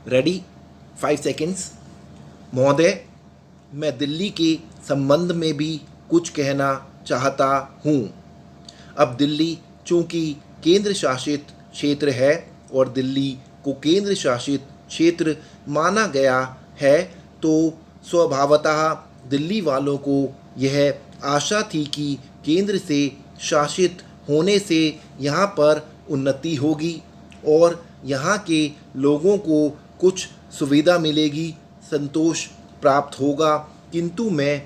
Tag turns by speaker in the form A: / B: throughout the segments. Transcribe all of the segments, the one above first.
A: Ready? 5 seconds. महोदय, मैं दिल्ली के संबंध में भी कुछ कहना चाहता हूँ। अब दिल्ली चूँकि केंद्र शासित क्षेत्र है और दिल्ली को केंद्र शासित क्षेत्र माना गया है, तो स्वभावतः दिल्ली वालों को यह आशा थी कि केंद्र से शासित होने से यहाँ पर उन्नति होगी और यहाँ के लोगों को कुछ सुविधा मिलेगी, संतोष प्राप्त होगा। किंतु मैं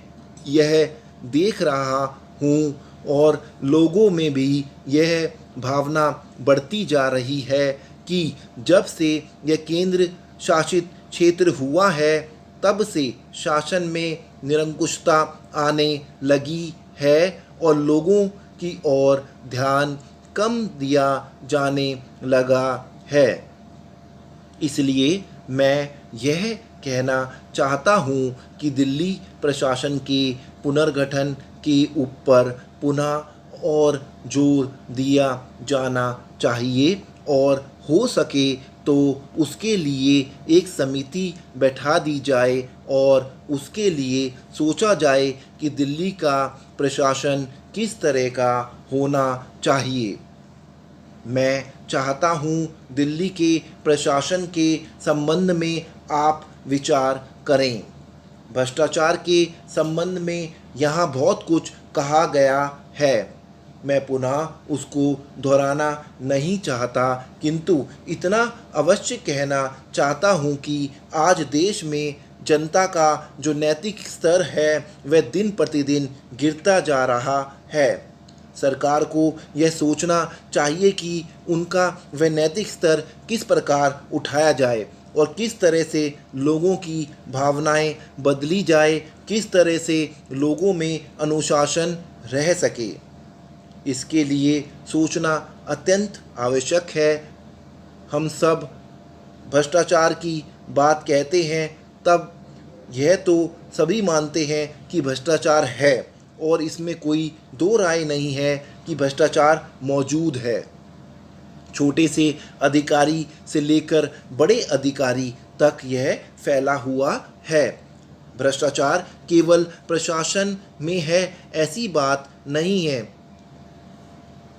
A: यह देख रहा हूँ और लोगों में भी यह भावना बढ़ती जा रही है कि जब से यह केंद्र शासित क्षेत्र हुआ है तब से शासन में निरंकुशता आने लगी है और लोगों की ओर ध्यान कम दिया जाने लगा है। इसलिए मैं यह कहना चाहता हूँ कि दिल्ली प्रशासन के पुनर्गठन के ऊपर पुनः और जोर दिया जाना चाहिए और हो सके तो उसके लिए एक समिति बैठा दी जाए और उसके लिए सोचा जाए कि दिल्ली का प्रशासन किस तरह का होना चाहिए। मैं चाहता हूँ दिल्ली के प्रशासन के संबंध में आप विचार करें। भ्रष्टाचार के संबंध में यहाँ बहुत कुछ कहा गया है, मैं पुनः उसको दोहराना नहीं चाहता, किंतु इतना अवश्य कहना चाहता हूँ कि आज देश में जनता का जो नैतिक स्तर है वह दिन प्रतिदिन गिरता जा रहा है। सरकार को यह सोचना चाहिए कि उनका वह नैतिक स्तर किस प्रकार उठाया जाए और किस तरह से लोगों की भावनाएं बदली जाए, किस तरह से लोगों में अनुशासन रह सके। इसके लिए सोचना अत्यंत आवश्यक है। हम सब भ्रष्टाचार की बात कहते हैं तब यह तो सभी मानते हैं कि भ्रष्टाचार है और इसमें कोई दो राय नहीं है कि भ्रष्टाचार मौजूद है। छोटे से अधिकारी से लेकर बड़े अधिकारी तक यह फैला हुआ है। भ्रष्टाचार केवल प्रशासन में है ऐसी बात नहीं है,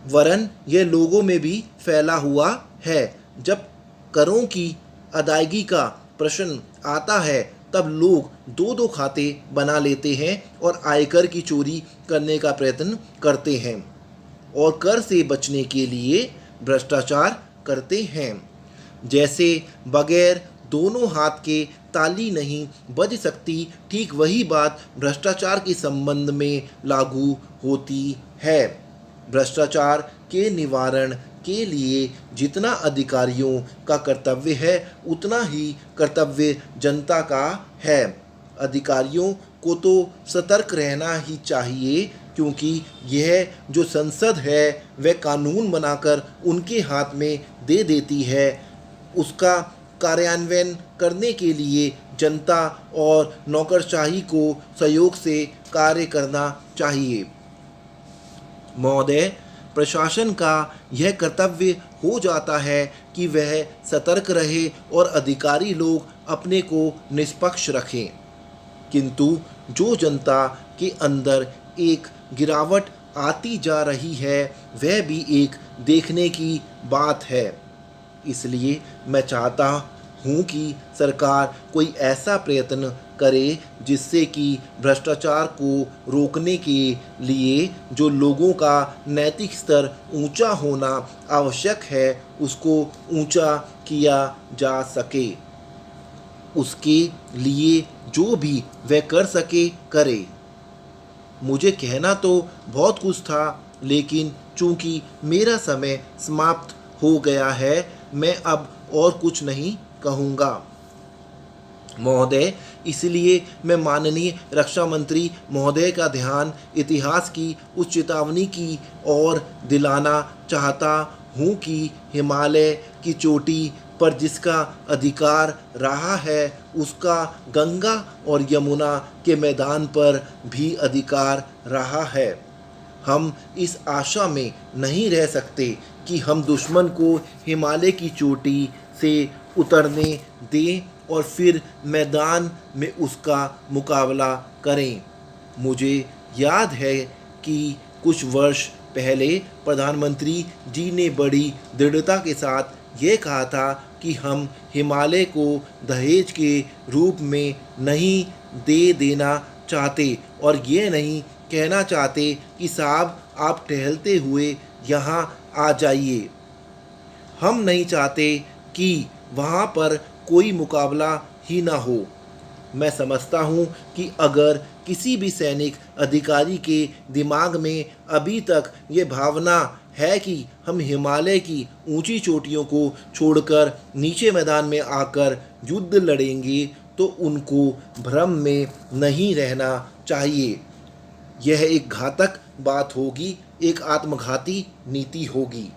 A: वरन यह लोगों में भी फैला हुआ है। जब करों की अदायगी का प्रश्न आता है तब लोग दो दो खाते बना लेते हैं और आयकर की चोरी करने का प्रयत्न करते हैं और कर से बचने के लिए भ्रष्टाचार करते हैं। जैसे बगैर दोनों हाथ के ताली नहीं बज सकती, ठीक वही बात भ्रष्टाचार के संबंध में लागू होती है। भ्रष्टाचार के निवारण के लिए जितना अधिकारियों का कर्तव्य है उतना ही कर्तव्य जनता का है। अधिकारियों को तो सतर्क रहना ही चाहिए, क्योंकि यह जो संसद है वह कानून बनाकर उनके हाथ में दे देती है। उसका कार्यान्वयन करने के लिए जनता और नौकरशाही को सहयोग से कार्य करना चाहिए। महोदय, प्रशासन का यह कर्तव्य हो जाता है कि वह सतर्क रहे और अधिकारी लोग अपने को निष्पक्ष रखें, किंतु जो जनता के अंदर एक गिरावट आती जा रही है वह भी एक देखने की बात है। इसलिए मैं चाहता हूँ कि सरकार कोई ऐसा प्रयत्न करे जिससे कि भ्रष्टाचार को रोकने के लिए जो लोगों का नैतिक स्तर ऊंचा होना आवश्यक है उसको ऊंचा किया जा सके। उसके लिए जो भी वह कर सके करे। मुझे कहना तो बहुत कुछ था, लेकिन चूंकि मेरा समय समाप्त हो गया है मैं अब और कुछ नहीं कहूँगा। महोदय, इसलिए मैं माननीय रक्षा मंत्री महोदय का ध्यान इतिहास की उस चेतावनी की ओर दिलाना चाहता हूँ कि हिमालय की चोटी पर जिसका अधिकार रहा है उसका गंगा और यमुना के मैदान पर भी अधिकार रहा है। हम इस आशा में नहीं रह सकते कि हम दुश्मन को हिमालय की चोटी से उतरने दें और फिर मैदान में उसका मुकाबला करें। मुझे याद है कि कुछ वर्ष पहले प्रधानमंत्री जी ने बड़ी दृढ़ता के साथ ये कहा था कि हम हिमालय को दहेज के रूप में नहीं दे देना चाहते और ये नहीं कहना चाहते कि साहब आप टहलते हुए यहाँ आ जाइए। हम नहीं चाहते कि वहाँ पर कोई मुकाबला ही ना हो। मैं समझता हूँ कि अगर किसी भी सैनिक अधिकारी के दिमाग में अभी तक ये भावना है कि हम हिमालय की ऊंची चोटियों को छोड़कर नीचे मैदान में आकर युद्ध लड़ेंगे तो उनको भ्रम में नहीं रहना चाहिए। यह एक घातक बात होगी, एक आत्मघाती नीति होगी।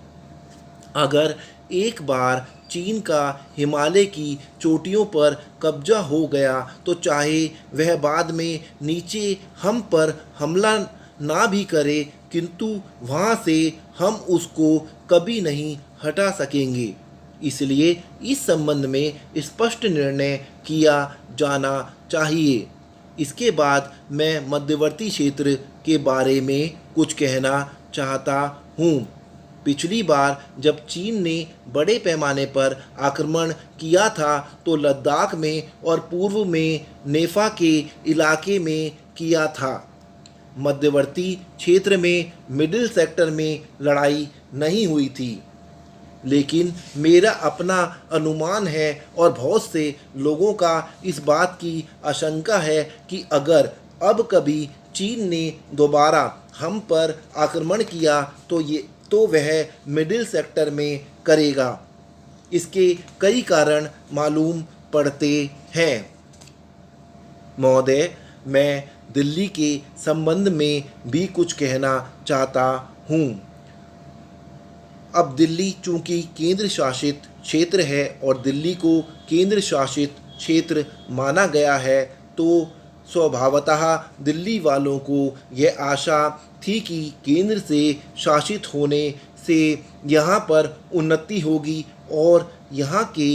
A: अगर एक बार चीन का हिमालय की चोटियों पर कब्जा हो गया तो चाहे वह बाद में नीचे हम पर हमला ना भी करे, किंतु वहाँ से हम उसको कभी नहीं हटा सकेंगे। इसलिए इस संबंध में स्पष्ट निर्णय किया जाना चाहिए। इसके बाद मैं मध्यवर्ती क्षेत्र के बारे में कुछ कहना चाहता हूँ। पिछली बार जब चीन ने बड़े पैमाने पर आक्रमण किया था तो लद्दाख में और पूर्व में नेफा के इलाके में किया था। मध्यवर्ती क्षेत्र में मिडिल सेक्टर में लड़ाई नहीं हुई थी। लेकिन मेरा अपना अनुमान है और बहुत से लोगों का इस बात की आशंका है कि अगर अब कभी चीन ने दोबारा हम पर आक्रमण किया तो वह मिडिल सेक्टर में करेगा। इसके कई कारण मालूम पड़ते हैं। महोदय, मैं दिल्ली के संबंध में भी कुछ कहना चाहता हूँ। अब दिल्ली चूँकि केंद्र शासित क्षेत्र है और दिल्ली को केंद्र शासित क्षेत्र माना गया है तो स्वभावतः दिल्ली वालों को यह आशा थी कि केंद्र से शासित होने से यहाँ पर उन्नति होगी और यहाँ के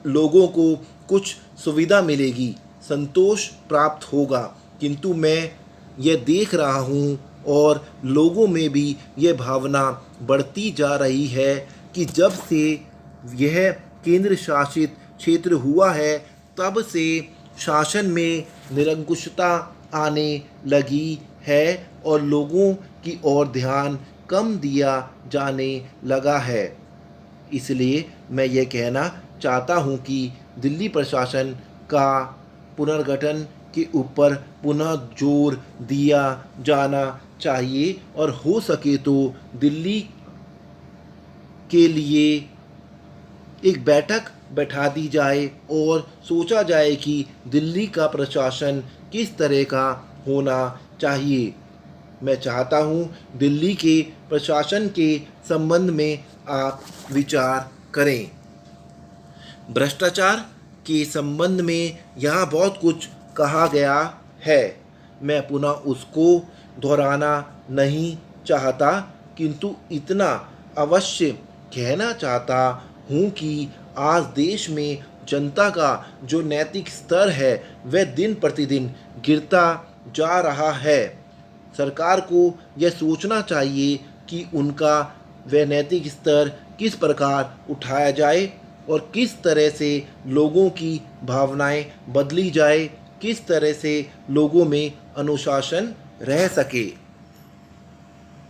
A: लोगों को कुछ सुविधा मिलेगी, संतोष प्राप्त होगा। किंतु मैं यह देख रहा हूँ और लोगों में भी यह भावना बढ़ती जा रही है कि जब से यह केंद्र शासित क्षेत्र हुआ है तब से शासन में निरंकुशता आने लगी है और लोगों की ओर ध्यान कम दिया जाने लगा है। इसलिए मैं ये कहना चाहता हूँ कि दिल्ली प्रशासन का पुनर्गठन के ऊपर पुनः जोर दिया जाना चाहिए और हो सके तो दिल्ली के लिए एक बैठक बैठा दी जाए और सोचा जाए कि दिल्ली का प्रशासन किस तरह का होना चाहिए। मैं चाहता हूँ दिल्ली के प्रशासन के संबंध में आप विचार करें। भ्रष्टाचार के संबंध में यहाँ बहुत कुछ कहा गया है, मैं पुनः उसको दोहराना नहीं चाहता, किंतु इतना अवश्य कहना चाहता हूँ कि आज देश में जनता का जो नैतिक स्तर है वह दिन प्रतिदिन गिरता जा रहा है। सरकार को यह सोचना चाहिए कि उनका वह नैतिक स्तर किस प्रकार उठाया जाए और किस तरह से लोगों की भावनाएं बदली जाए, किस तरह से लोगों में अनुशासन रह सके।